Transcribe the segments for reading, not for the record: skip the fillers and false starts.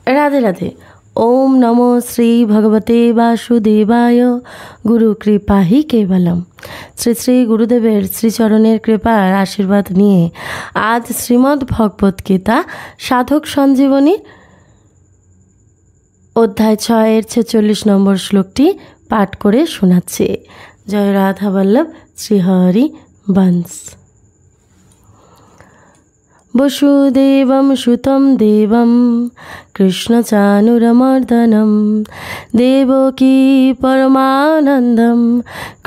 राधे राधे। ओम नमो श्री भगवते वासुदेवाय। गुरु कृपा ही केवलम। শ্রী শ্রী গুরুদেবের শ্রীচরণের কৃপার আশীর্বাদ নিয়ে আজ শ্রীমদ্ ভগবত গীতা সাধক সঞ্জীবনী অধ্যায় 6-এর 46 নম্বর শ্লোকটি পাঠ করে শোনাচ্ছি। জয় রাধা বল্লভ শ্রীহরি বংশ। वसुदेवं सुतं देवं कृष्णचानुरमर्दनं देवकी परमानन्दं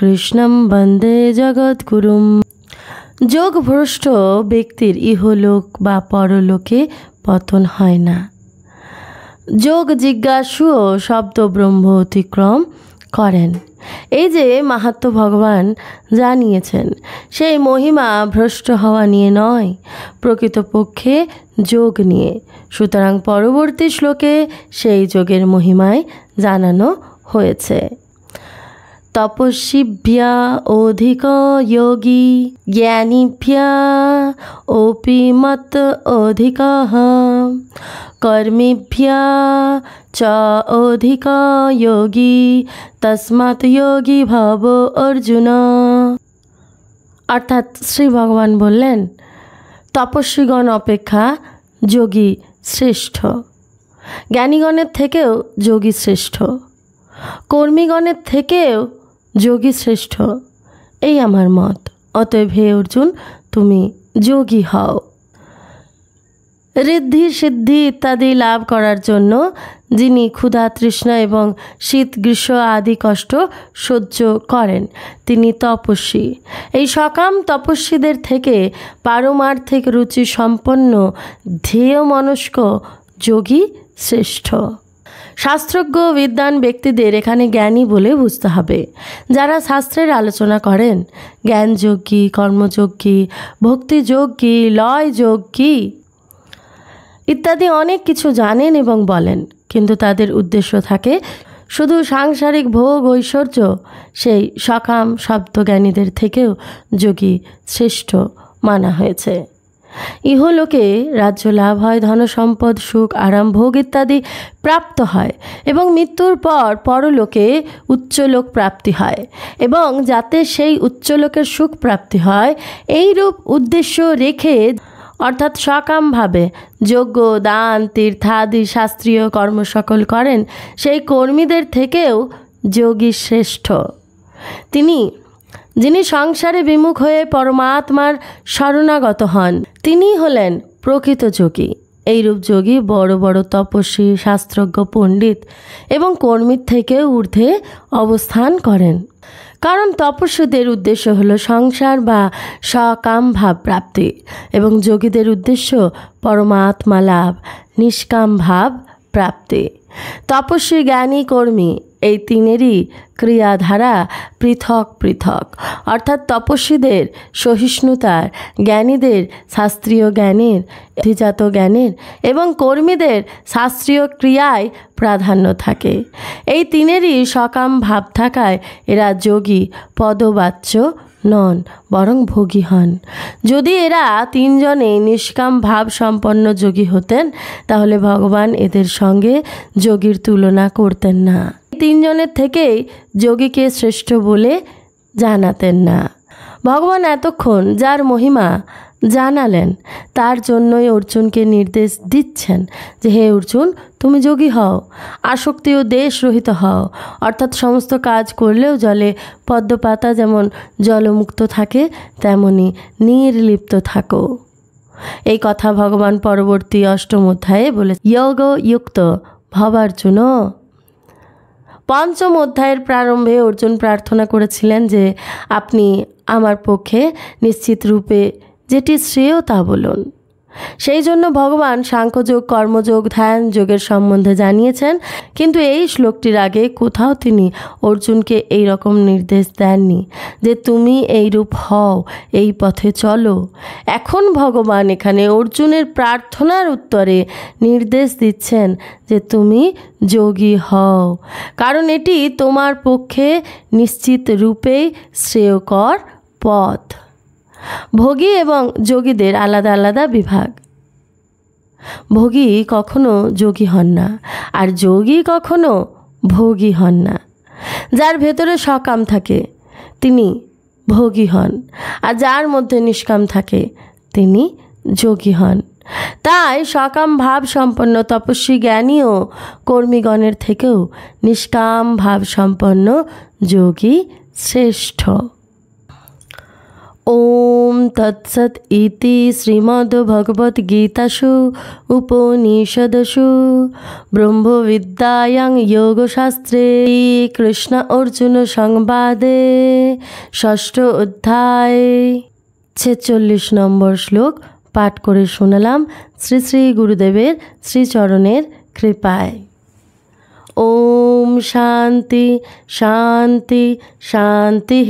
कृष्णं वन्दे जगद्गुरुं। যোগভ্রষ্ট ব্যক্তির ইহলোক বা পরলোকে পতন হয় না। যোগ জিজ্ঞাসুও শব্দ ব্রহ্ম অতিক্রম করেন। এই যে মাহাত্ম্য ভগবান জানিয়েছেন সেই মহিমা ভ্রষ্ট হওয়া নিয়ে নয়, প্রকৃতপক্ষে যোগ নিয়ে। সুতরাং পরবর্তী শ্লোকে সেই যোগের মহিমায় জানানো হয়েছে। তপস্বিভ্যা অধিক যোগী জ্ঞানীভ্যা অপি মত অধিকঃ কর্মীভ্যা চ অধিক যোগী তস্মাৎ যোগী ভব অর্জুন। অর্থাৎ শ্রী ভগবান বললেন, তপস্বীগণ অপেক্ষা যোগী শ্রেষ্ঠ, জ্ঞানীগণের থেকেও যোগী শ্রেষ্ঠ, কর্মীগণের থেকেও যোগী শ্রেষ্ঠ, এই আমার মত। অতএব হে অর্জুন, তুমি যোগী হও। ঋদ্ধি সিদ্ধি ইত্যাদি লাভ করার জন্য যিনি ক্ষুধা তৃষ্ণা এবং শীত গ্রীষ্ম আদি কষ্ট সহ্য করেন তিনি তপস্বী। এই সকাম তপস্বীদের থেকে পারমার্থিক রুচি সম্পন্ন ধ্যেয় মনস্ক যোগী শ্রেষ্ঠ। শাস্ত্রজ্ঞ বিদ্বান ব্যক্তিদের এখানে জ্ঞানী বলে বুঝতে হবে। যারা শাস্ত্রের আলোচনা করেন, জ্ঞানযোগী, কর্মযোগী, ভক্তিযোগী, লয়যোগী ইত্যাদি অনেক কিছু জানেন এবং বলেন, কিন্তু তাদের উদ্দেশ্য থাকে শুধু সাংসারিক ভোগ ঐশ্বর্য, সেই সকাম শব্দজ্ঞানীদের থেকেও যোগী শ্রেষ্ঠ মানা হয়েছে। ইহলোকে রাজ্য লাভ হয়, ধনসম্পদ, সুখ, আরাম, ভোগ ইত্যাদি প্রাপ্ত হয় এবং মৃত্যুর পর পরলোকে উচ্চলোক প্রাপ্তি হয়, এবং যাতে সেই উচ্চলোকের সুখ প্রাপ্তি হয় এইরূপ উদ্দেশ্য রেখে, অর্থাৎ সকামভাবে যজ্ঞ, দান, তীর্থাদি শাস্ত্রীয় কর্ম সকল করেন সেই কর্মীদের থেকেও যোগী শ্রেষ্ঠ। যিনি সংসারে বিমুখ হয়ে পরমাত্মার শরণাগত হন তিনি হলেন প্রকৃত যোগী। এইরূপ যোগী বড় বড় তপস্বী, শাস্ত্রজ্ঞ, পণ্ডিত এবং কর্মীর থেকেও ঊর্ধ্বে অবস্থান করেন। কারণ তপস্বীদের উদ্দেশ্য হলো সংসার বা সকাম ভাব প্রাপ্তি এবং যোগীদের উদ্দেশ্য পরমাত্মা লাভ, নিষ্কাম ভাব প্রাপ্তি। তপস্বী, জ্ঞানী, কর্মী এই তিনেরই ক্রিয়াধারা পৃথক পৃথক। অর্থাৎ তপস্বীদের সহিষ্ণুতার, জ্ঞানীদের শাস্ত্রীয় জ্ঞানের, অধিজাত জ্ঞানের এবং কর্মীদের শাস্ত্রীয় ক্রিয়ায় প্রাধান্য থাকে। এই তিনেরই সকাম ভাব থাকায় এরা যোগী পদবাচ্য নন, বরং ভোগী হন। যদি এরা তিনজনে নিষ্কাম ভাব সম্পন্ন যোগী হতেন তাহলে ভগবান এদের সঙ্গে যোগীর তুলনা করতেন না। তিনজনের থেকেই যোগীকে শ্রেষ্ঠ বলে জানাতেন না। ভগবান এতক্ষণ যার মহিমা জানালেন তার জন্যই অর্জুনকে নির্দেশ দিচ্ছেন যে হে অর্জুন, তুমি যোগী হও, আসক্তি ও দেশ রহিত হও। অর্থাৎ সমস্ত কাজ করলেও জলে পদ্মপাতা যেমন জলমুক্ত থাকে তেমনি নির্লিপ্ত থাকো। এই কথা ভগবান পরবর্তী 8ম অধ্যায়ে বলে যোগ যুক্ত ভবার্জুন। 5ম অধ্যায়ের প্রারম্ভে অর্জুন প্রার্থনা করেছিলেন যে আপনি আমার পক্ষে নিশ্চিত রূপে যেটি শ্রেয় তা বলুন। সেই জন্য ভগবান সাংখ্যযোগ, কর্মযোগ, ধ্যান যোগের সম্বন্ধে জানিয়েছেন, কিন্তু এই শ্লোকটির আগে কোথাও তিনি অর্জুনকে এই রকম নির্দেশ দেননি যে তুমি এই রূপ হও, এই পথে চলো। এখন ভগবান এখানে অর্জুনের প্রার্থনার উত্তরে নির্দেশ দিচ্ছেন যে তুমি যোগী হও, কারণ এটি তোমার পক্ষে নিশ্চিত রূপেই শ্রেয়কর পথ। ভোগী এবং যোগীদের আলাদা আলাদা বিভাগ। ভোগী কখনো যোগী হন না, আর যোগী কখনো ভোগী হন না। যার ভেতরে সকাম থাকে তিনি ভোগী হন, আর যার মধ্যে নিষ্কাম থাকে তিনি যোগী হন। তাই সকাম ভাব সম্পন্ন তপস্বী জ্ঞানী ও কর্মীগণের থেকেও নিষ্কাম ভাব সম্পন্ন যোগী শ্রেষ্ঠ। ওম তৎসৎ ইতি শ্রীমদ্ভগবদ্গীতাসু উপনিষদসু ব্রহ্মবিদ্যায়াং যোগশাস্ত্রে কৃষ্ণ অর্জুন সংবাদে ষষ্ঠ অধ্যায় 46 নম্বর শ্লোক পাঠ করে শোনালাম শ্রী শ্রী গুরুদেবের শ্রীচরণের কৃপায়। ওম শান্তি শান্তি শান্তি।